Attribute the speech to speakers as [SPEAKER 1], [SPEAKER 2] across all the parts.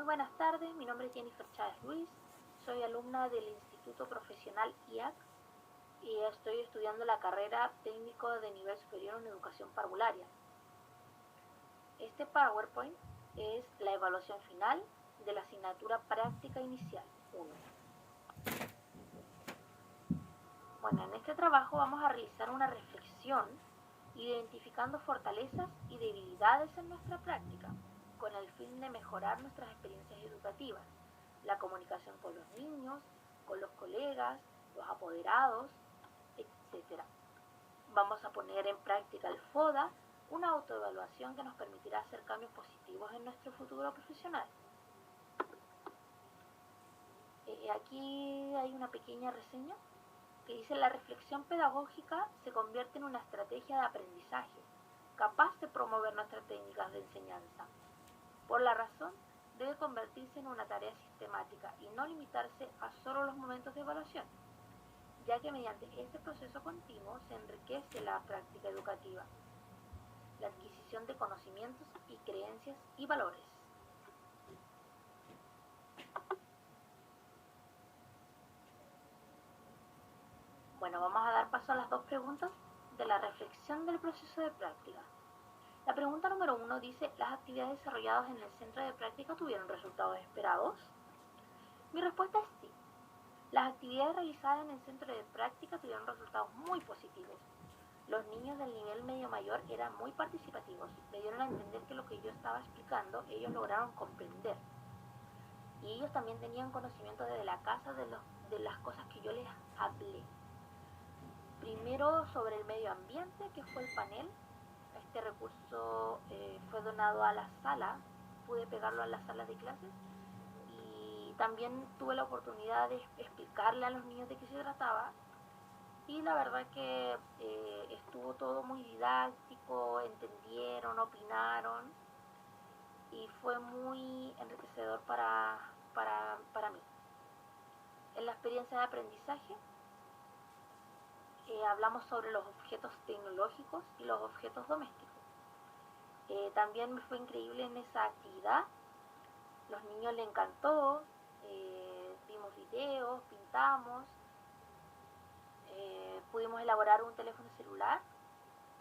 [SPEAKER 1] Muy buenas tardes, mi nombre es Jennifer Chávez Ruiz, soy alumna del Instituto Profesional IAC y estoy estudiando la carrera técnico de nivel superior en educación parvularia. Este PowerPoint es la evaluación final de la asignatura práctica inicial 1. Bueno, en este trabajo vamos a realizar una reflexión identificando fortalezas y debilidades en nuestra práctica, con el fin de mejorar nuestras experiencias educativas, la comunicación con los niños, con los colegas, los apoderados, etc. Vamos a poner en práctica el FODA, una autoevaluación que nos permitirá hacer cambios positivos en nuestro futuro profesional. Aquí hay una pequeña reseña que dice: la reflexión pedagógica se convierte en una estrategia de aprendizaje capaz de promover nuestras técnicas de enseñanza. Por la razón, debe convertirse en una tarea sistemática y no limitarse a solo los momentos de evaluación, ya que mediante este proceso continuo se enriquece la práctica educativa, la adquisición de conocimientos y creencias y valores. Bueno, vamos a dar paso a las dos preguntas de la reflexión del proceso de práctica. La pregunta número 1 dice: ¿las actividades desarrolladas en el centro de práctica tuvieron resultados esperados? Mi respuesta es sí. Las actividades realizadas en el centro de práctica tuvieron resultados muy positivos. Los niños del nivel medio mayor eran muy participativos, me dieron a entender que lo que yo estaba explicando ellos lograron comprender. Y ellos también tenían conocimiento desde la casa de las cosas que yo les hablé. Primero sobre el medio ambiente, que fue el panel. Este recurso fue donado a la sala, pude pegarlo a las salas de clases y también tuve la oportunidad de explicarle a los niños de qué se trataba y la verdad que estuvo todo muy didáctico, entendieron, opinaron y fue muy enriquecedor para mí. En la experiencia de aprendizaje hablamos sobre los objetos tecnológicos y los objetos domésticos. También me fue increíble en esa actividad, los niños les encantó, vimos videos, pintamos, pudimos elaborar un teléfono celular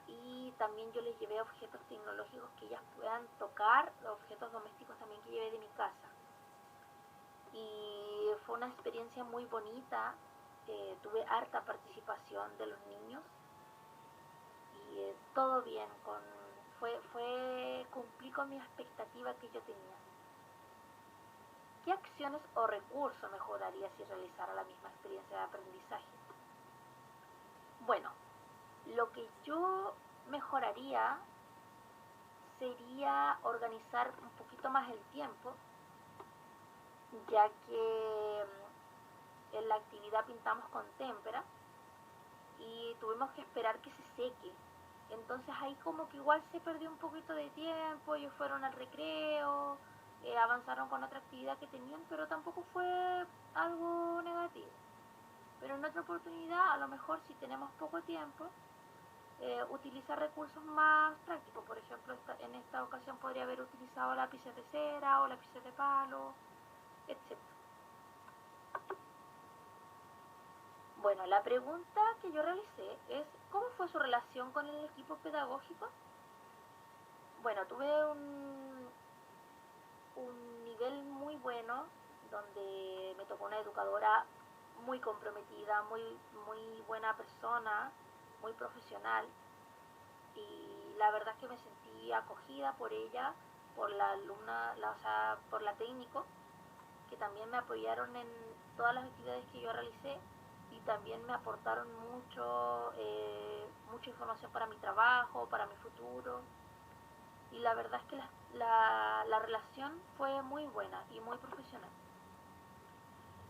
[SPEAKER 1] y también yo les llevé objetos tecnológicos que ellas puedan tocar, los objetos domésticos también que llevé de mi casa. Y fue una experiencia muy bonita, tuve harta participación de los niños y todo bien, cumplí con mi expectativa que yo tenía. ¿Qué acciones o recursos mejoraría si realizara la misma experiencia de aprendizaje? Bueno, lo que yo mejoraría sería organizar un poquito más el tiempo, ya que en la actividad pintamos con témpera y tuvimos que esperar que se seque. Entonces ahí como que igual se perdió un poquito de tiempo, ellos fueron al recreo, avanzaron con otra actividad que tenían, pero tampoco fue algo negativo. Pero en otra oportunidad, a lo mejor si tenemos poco tiempo, utilizar recursos más prácticos. Por ejemplo, en esta ocasión podría haber utilizado lápices de cera o lápices de palo, etc. Bueno, la pregunta que yo realicé es: ¿cómo fue su relación con el equipo pedagógico? Bueno, tuve un nivel muy bueno, donde me tocó una educadora muy comprometida, muy buena persona, muy profesional, y la verdad es que me sentí acogida por ella, por la alumna, por la técnico, que también me apoyaron en todas las actividades que yo realicé y también me aportaron mucha información para mi trabajo, para mi futuro. Y la verdad es que la relación fue muy buena y muy profesional.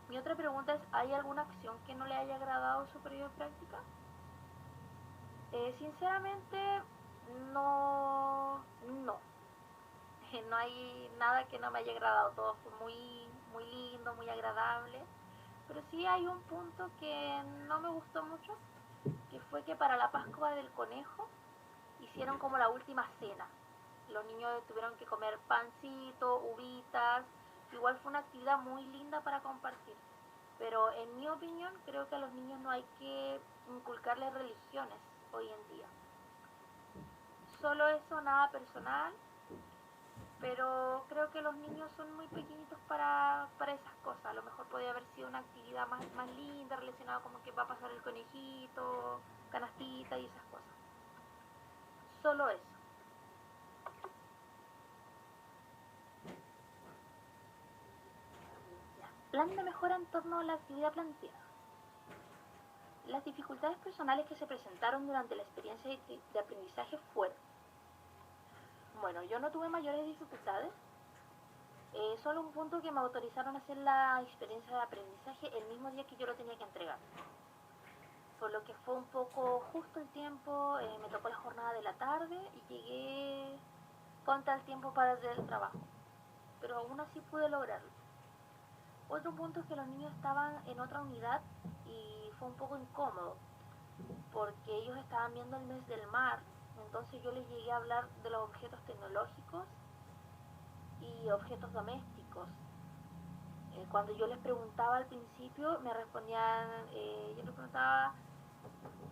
[SPEAKER 1] Mi otra pregunta es: ¿hay alguna acción que no le haya agradado su periodo de práctica? Sinceramente, no, no. No hay nada que no me haya agradado, todo fue muy lindo, muy agradable. Pero sí hay un punto que no me gustó mucho, que fue que para la Pascua del Conejo hicieron como la última cena. Los niños tuvieron que comer pancito, uvitas, Igual fue una actividad muy linda para compartir. Pero en mi opinión, creo que a los niños no hay que inculcarles religiones hoy en día. Solo eso, nada personal, pero creo que los niños son muy pequeñitos para esas cosas. A lo mejor podría haber sido una actividad más linda, relacionada como que va a pasar el conejito, canastita y esas cosas. Solo eso. Plan de mejora en torno a la actividad planteada. Las dificultades personales que se presentaron durante la experiencia de aprendizaje fueron: bueno, yo no tuve mayores dificultades, solo un punto que me autorizaron a hacer la experiencia de aprendizaje el mismo día que yo lo tenía que entregar. Por lo que fue un poco justo el tiempo, me tocó la jornada de la tarde y llegué contra el tiempo para hacer el trabajo. Pero aún así pude lograrlo. Otro punto es que los niños estaban en otra unidad y fue un poco incómodo, porque ellos estaban viendo el mes del mar, entonces yo les llegué a hablar de los objetos tecnológicos y objetos domésticos. Cuando yo les preguntaba al principio, me respondían, yo les preguntaba,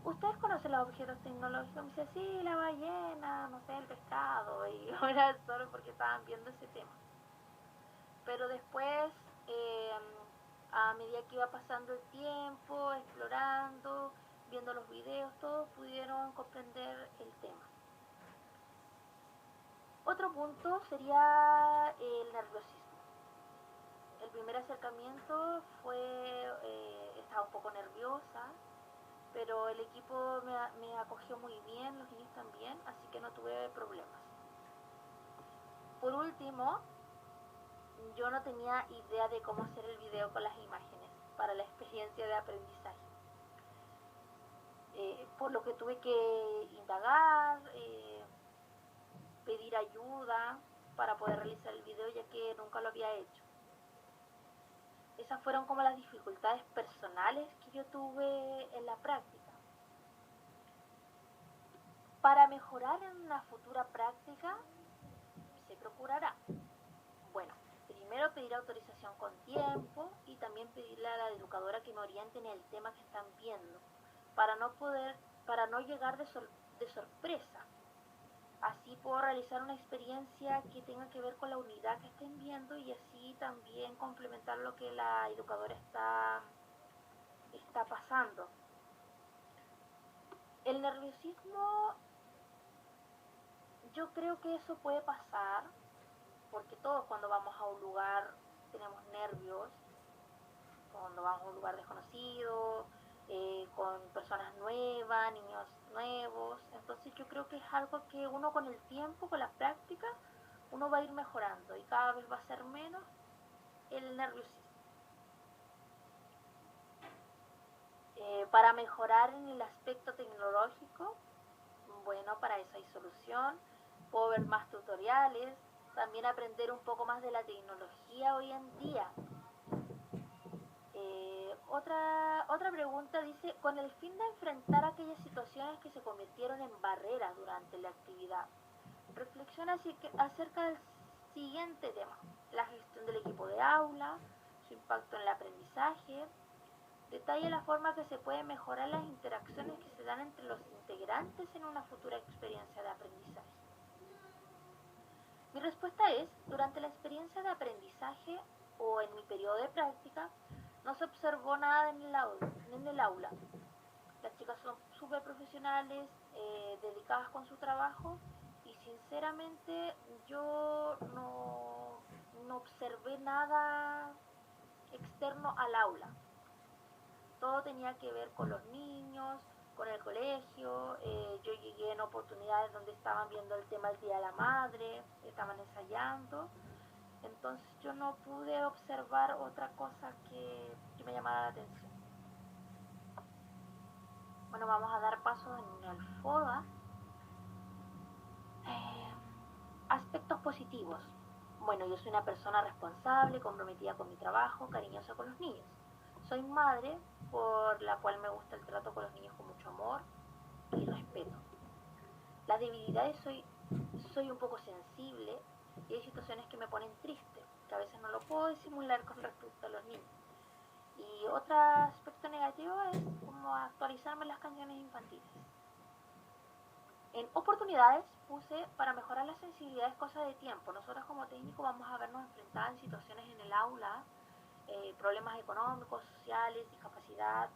[SPEAKER 1] ¿ustedes conocen los objetos tecnológicos? Me decía, sí, la ballena, no sé, el pescado, y era solo porque estaban viendo ese tema. Pero después, a medida que iba pasando el tiempo, explorando, viendo los videos, todos pudieron comprender el tema. Otro punto sería el nerviosismo. El primer acercamiento estaba un poco nerviosa, pero el equipo me acogió muy bien, los niños también, así que no tuve problemas. Por último, yo no tenía idea de cómo hacer el video con las imágenes para la experiencia de aprendizaje. Por lo que tuve que indagar, pedir ayuda para poder realizar el video, ya que nunca lo había hecho. Esas fueron como las dificultades personales que yo tuve en la práctica. Para mejorar en una futura práctica, se procurará, bueno, primero pedir autorización con tiempo y también pedirle a la educadora que me oriente en el tema que están viendo, para no llegar de sorpresa. Así puedo realizar una experiencia que tenga que ver con la unidad que estén viendo y así también complementar lo que la educadora está pasando. El nerviosismo, yo creo que eso puede pasar, porque todos cuando vamos a un lugar tenemos nervios, cuando vamos a un lugar desconocido, con personas nuevas, niños nuevos. Entonces yo creo que es algo que uno con el tiempo, con la práctica, uno va a ir mejorando y cada vez va a ser menos el nerviosismo. Para mejorar en el aspecto tecnológico, bueno, para eso hay solución. Puedo ver más tutoriales, también aprender un poco más de la tecnología hoy en día. Otra pregunta dice, con el fin de enfrentar aquellas situaciones que se convirtieron en barreras durante la actividad, reflexiona acerca del siguiente tema: la gestión del equipo de aula, su impacto en el aprendizaje, detalla la forma que se pueden mejorar las interacciones que se dan entre los integrantes en una futura experiencia de aprendizaje. Mi respuesta es, durante la experiencia de aprendizaje o en mi periodo de práctica, no se observó nada en el aula. Las chicas son súper profesionales, dedicadas con su trabajo y sinceramente yo no observé nada externo al aula. Todo tenía que ver con los niños, con el colegio. Yo llegué en oportunidades donde estaban viendo el tema del Día de la Madre, estaban ensayando. Entonces yo no pude observar otra cosa que me llamara la atención. Bueno, vamos a dar paso en el FODA. Aspectos positivos. Bueno, yo soy una persona responsable, comprometida con mi trabajo, cariñosa con los niños. Soy madre, por la cual me gusta el trato con los niños con mucho amor y respeto. Las debilidades, soy un poco sensible y hay situaciones que me ponen triste. que a veces no lo puedo disimular con respecto a los niños. Y otro aspecto negativo es como actualizarme las canciones infantiles. En oportunidades puse para mejorar la sensibilidad es cosa de tiempo. Nosotros como técnicos vamos a vernos enfrentadas en situaciones en el aula, problemas económicos, sociales, discapacidad,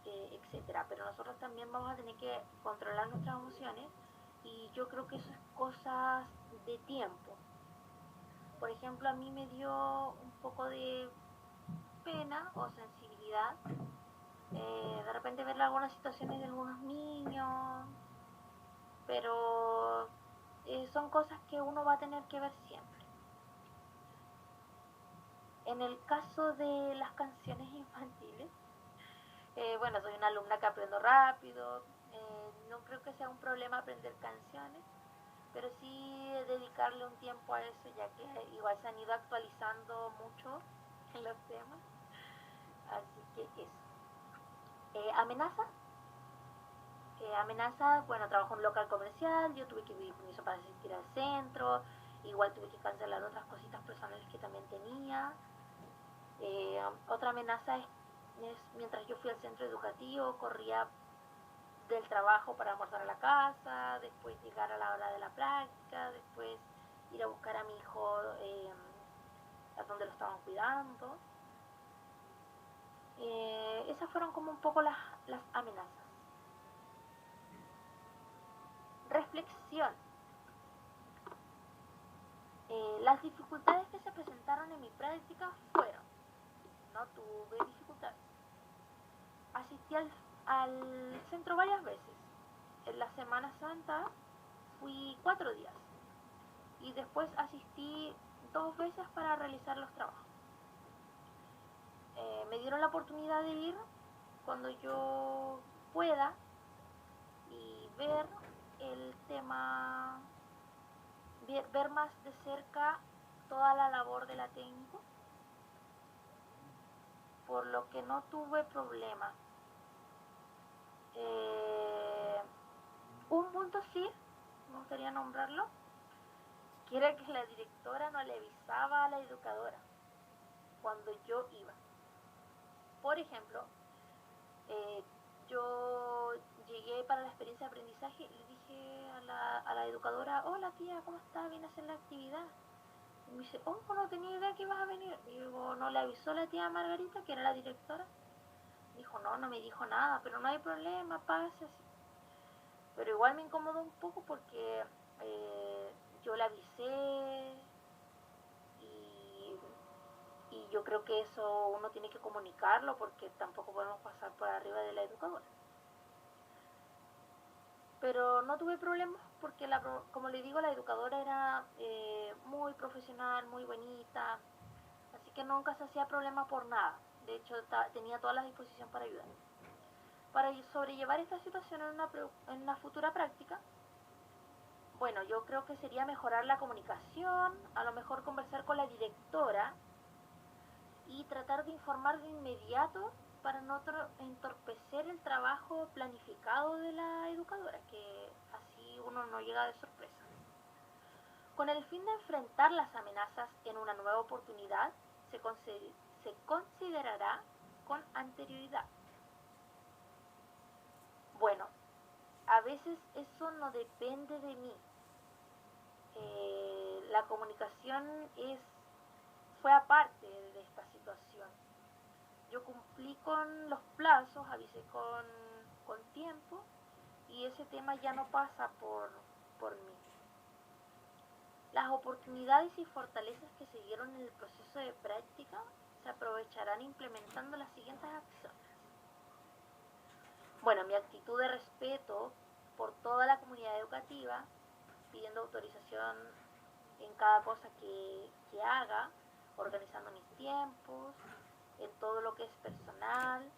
[SPEAKER 1] etcétera. Pero nosotros también vamos a tener que controlar nuestras emociones y yo creo que eso es cosas de tiempo. Por ejemplo, a mí me dio un poco de pena o sensibilidad de repente ver algunas situaciones de algunos niños, pero son cosas que uno va a tener que ver siempre. En el caso de las canciones infantiles, bueno, soy una alumna que aprendo rápido, no creo que sea un problema aprender canciones, pero sí dedicarle un tiempo a eso, ya que igual se han ido actualizando mucho en los temas, así que eso. Amenazas. Amenazas, bueno, trabajo en un local comercial, yo tuve que pedir permiso para asistir al centro, igual tuve que cancelar otras cositas personales que también tenía. Otra amenaza es mientras yo fui al centro educativo, corría del trabajo para almorzar a la casa, después llegar a la hora de la práctica, después ir a buscar a mi hijo a donde lo estaban cuidando. Esas fueron como un poco las amenazas. Reflexión. Las dificultades que se presentaron en mi práctica fueron, no tuve dificultades. Asistí al centro varias veces. En la Semana Santa fui 4 días y después asistí 2 veces para realizar los trabajos. Me dieron la oportunidad de ir cuando yo pueda y ver el tema, ver más de cerca toda la labor de la técnica, por lo que no tuve problema. Un punto sí, me gustaría nombrarlo, que era que la directora no le avisaba a la educadora cuando yo iba. Por ejemplo, yo llegué para la experiencia de aprendizaje y le dije a la educadora, hola tía, ¿cómo estás? ¿Vine a hacer la actividad? Y me dice, oh, no tenía idea que ibas a venir. Y digo, ¿no le avisó la tía Margarita, que era la directora? Dijo, no, no me dijo nada, pero no hay problema, pase. Pero igual me incomodó un poco porque yo la avisé y yo creo que eso uno tiene que comunicarlo porque tampoco podemos pasar por arriba de la educadora. Pero no tuve problemas porque, como le digo, la educadora era muy profesional, muy bonita, así que nunca se hacía problema por nada. De hecho, tenía toda la disposición para ayudar. Para sobrellevar esta situación en una futura práctica, bueno, yo creo que sería mejorar la comunicación, a lo mejor conversar con la directora y tratar de informar de inmediato para no entorpecer el trabajo planificado de la educadora, que así uno no llega de sorpresa. Con el fin de enfrentar las amenazas en una nueva oportunidad, se considerará con anterioridad. Bueno, a veces eso no depende de mí. La comunicación fue aparte de esta situación. Yo cumplí con los plazos, avisé con tiempo y ese tema ya no pasa por mí. Las oportunidades y fortalezas que se dieron en el proceso de práctica se aprovecharán implementando las siguientes acciones. Bueno, mi actitud de respeto por toda la comunidad educativa, pidiendo autorización en cada cosa que haga, organizando mis tiempos, en todo lo que es personal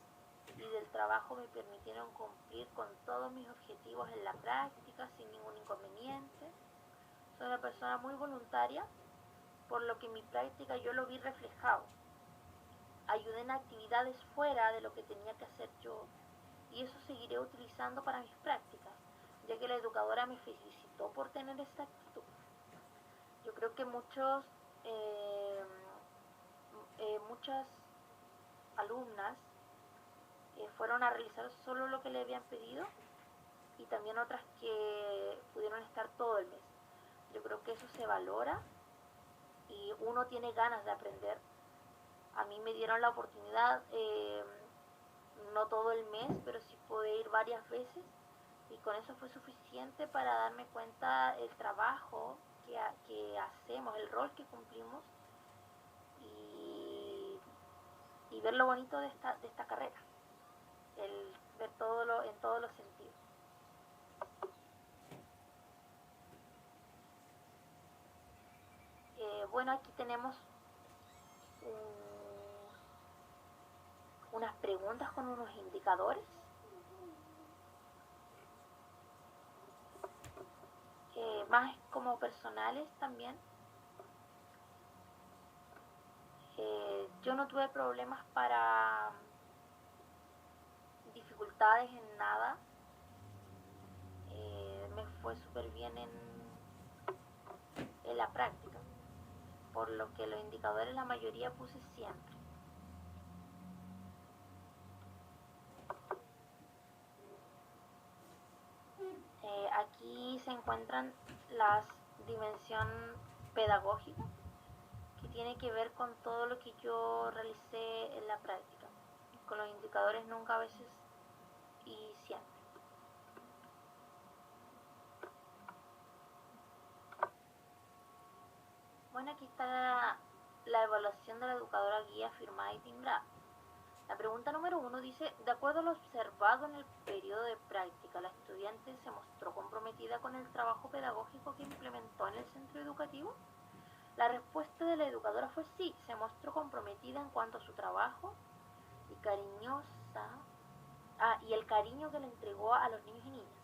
[SPEAKER 1] y del trabajo me permitieron cumplir con todos mis objetivos en la práctica sin ningún inconveniente. Soy una persona muy voluntaria, por lo que en mi práctica yo lo vi reflejado. Ayudé en actividades fuera de lo que tenía que hacer yo y eso seguiré utilizando para mis prácticas, ya que la educadora me felicitó por tener esta actitud. Yo creo que muchos muchas alumnas fueron a realizar solo lo que le habían pedido y también otras que pudieron estar todo el mes. Yo creo que eso se valora y uno tiene ganas de aprender. A mí me dieron la oportunidad, no todo el mes, pero sí pude ir varias veces y con eso fue suficiente para darme cuenta el trabajo que hacemos, el rol que cumplimos y ver lo bonito de esta carrera, el ver en todos los sentidos. Bueno, aquí tenemos unas preguntas con unos indicadores. Más como personales también. Yo no tuve problemas para dificultades en nada. Me fue súper bien en la práctica, por lo que los indicadores la mayoría puse siempre. Aquí se encuentran las dimensiones pedagógicas que tiene que ver con todo lo que yo realicé en la práctica, con los indicadores nunca, a veces y siempre. Bueno, aquí está la evaluación de la educadora guía firmada y timbrada. La pregunta número 1 dice, de acuerdo a lo observado en el periodo de práctica, ¿la estudiante se mostró comprometida con el trabajo pedagógico que implementó en el centro educativo? La respuesta de la educadora fue sí, se mostró comprometida en cuanto a su trabajo y cariñosa, y el cariño que le entregó a los niños y niñas.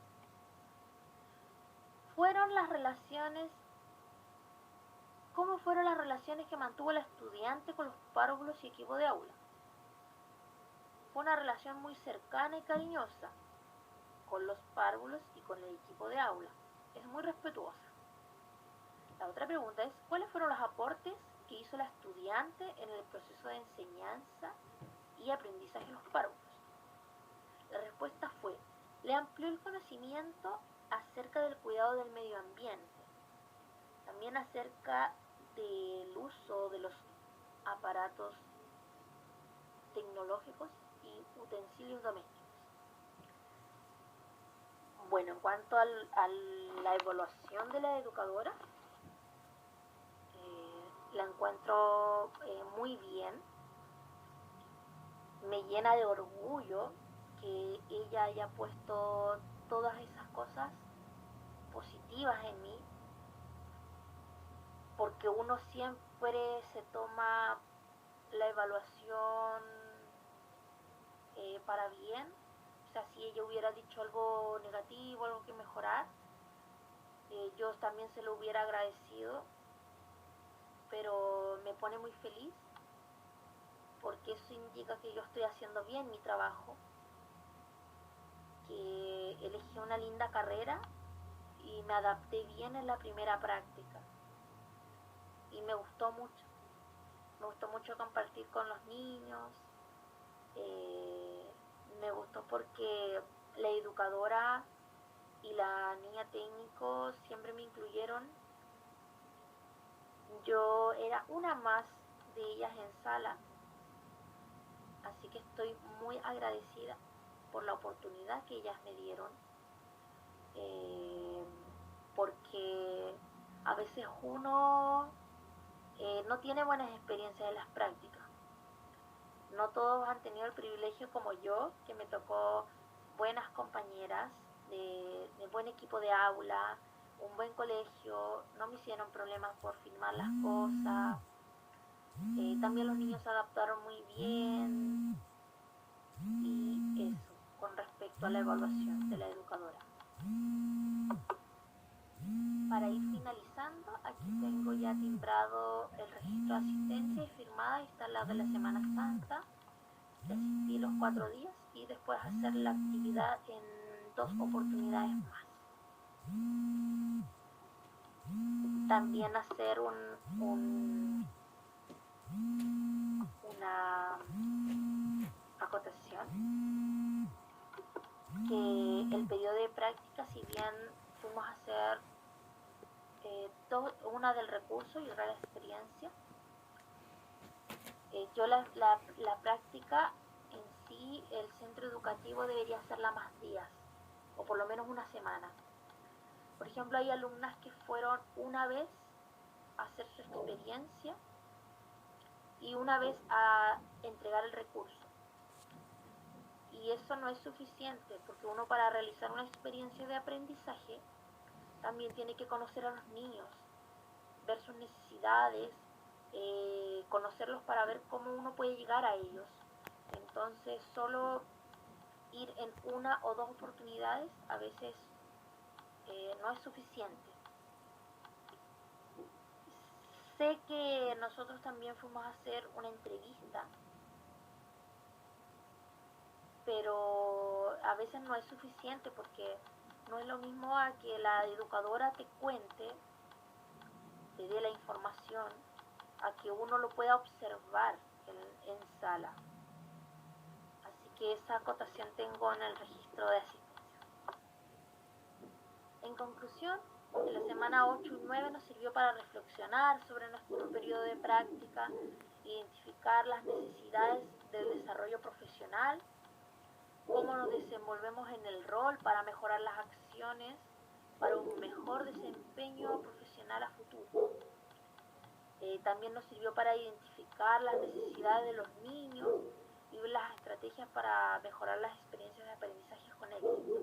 [SPEAKER 1] ¿Cómo fueron las relaciones que mantuvo la estudiante con los párvulos y equipo de aula? Fue una relación muy cercana y cariñosa con los párvulos y con el equipo de aula. Es muy respetuosa. La otra pregunta es, ¿cuáles fueron los aportes que hizo la estudiante en el proceso de enseñanza y aprendizaje de los párvulos? La respuesta fue, le amplió el conocimiento acerca del cuidado del medio ambiente, también acerca del uso de los aparatos tecnológicos y utensilios domésticos. Bueno, en cuanto a la evaluación de la educadora, la encuentro muy bien. Me llena de orgullo que ella haya puesto todas esas cosas positivas en mí, porque uno siempre se toma la evaluación para bien. O sea, si ella hubiera dicho algo negativo, algo que mejorar, yo también se lo hubiera agradecido, pero me pone muy feliz porque eso indica que yo estoy haciendo bien mi trabajo, que elegí una linda carrera y me adapté bien en la primera práctica y me gustó mucho compartir con los niños. Me gustó porque la educadora y la niña técnico siempre me incluyeron. Yo era una más de ellas en sala, así que estoy muy agradecida por la oportunidad que ellas me dieron, porque a veces uno no tiene buenas experiencias en las prácticas. No todos han tenido el privilegio como yo, que me tocó buenas compañeras, de buen equipo de aula, un buen colegio, no me hicieron problemas por firmar las cosas. También los niños se adaptaron muy bien. Y eso, con respecto a la evaluación de la educadora. Para ir finalizando, aquí tengo ya timbrado el registro de asistencia y firmada, y está la de la Semana Santa, que asistí los 4 días y después hacer la actividad en 2 oportunidades más. También hacer reflexión, que el periodo de práctica, si bien fuimos a hacer una del recurso y otra la experiencia, yo la práctica en sí, el centro educativo debería hacerla más días, o por lo menos una semana. Por ejemplo, hay alumnas que fueron una vez a hacer su experiencia y una vez a entregar el recurso. Y eso no es suficiente, porque uno, para realizar una experiencia de aprendizaje, también tiene que conocer a los niños, ver sus necesidades, conocerlos para ver cómo uno puede llegar a ellos. Entonces, solo ir en una o dos oportunidades a veces no es suficiente. Sé que nosotros también fuimos a hacer una entrevista, pero a veces no es suficiente, porque no es lo mismo a que la educadora te cuente, te dé la información, a que uno lo pueda observar en sala. Así que esa acotación tengo en el registro de asistencia. En conclusión, en la semana 8 y 9 nos sirvió para reflexionar sobre nuestro periodo de práctica, identificar las necesidades del desarrollo profesional, cómo nos desenvolvemos en el rol para mejorar las acciones para un mejor desempeño profesional a futuro. También nos sirvió para identificar las necesidades de los niños y las estrategias para mejorar las experiencias de aprendizaje con éxito.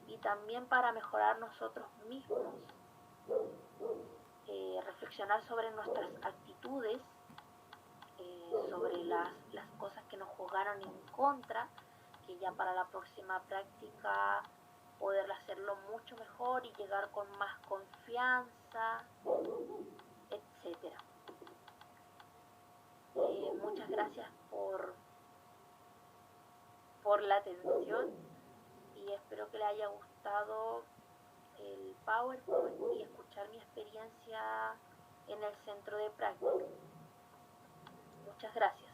[SPEAKER 1] Y también para mejorar nosotros mismos, reflexionar sobre nuestras actitudes, sobre las cosas que nos jugaron en contra, que ya para la próxima práctica poder hacerlo mucho mejor y llegar con más confianza, etcétera. Muchas gracias por la atención, y espero que les haya gustado el PowerPoint y escuchar mi experiencia en el centro de práctica. Muchas gracias.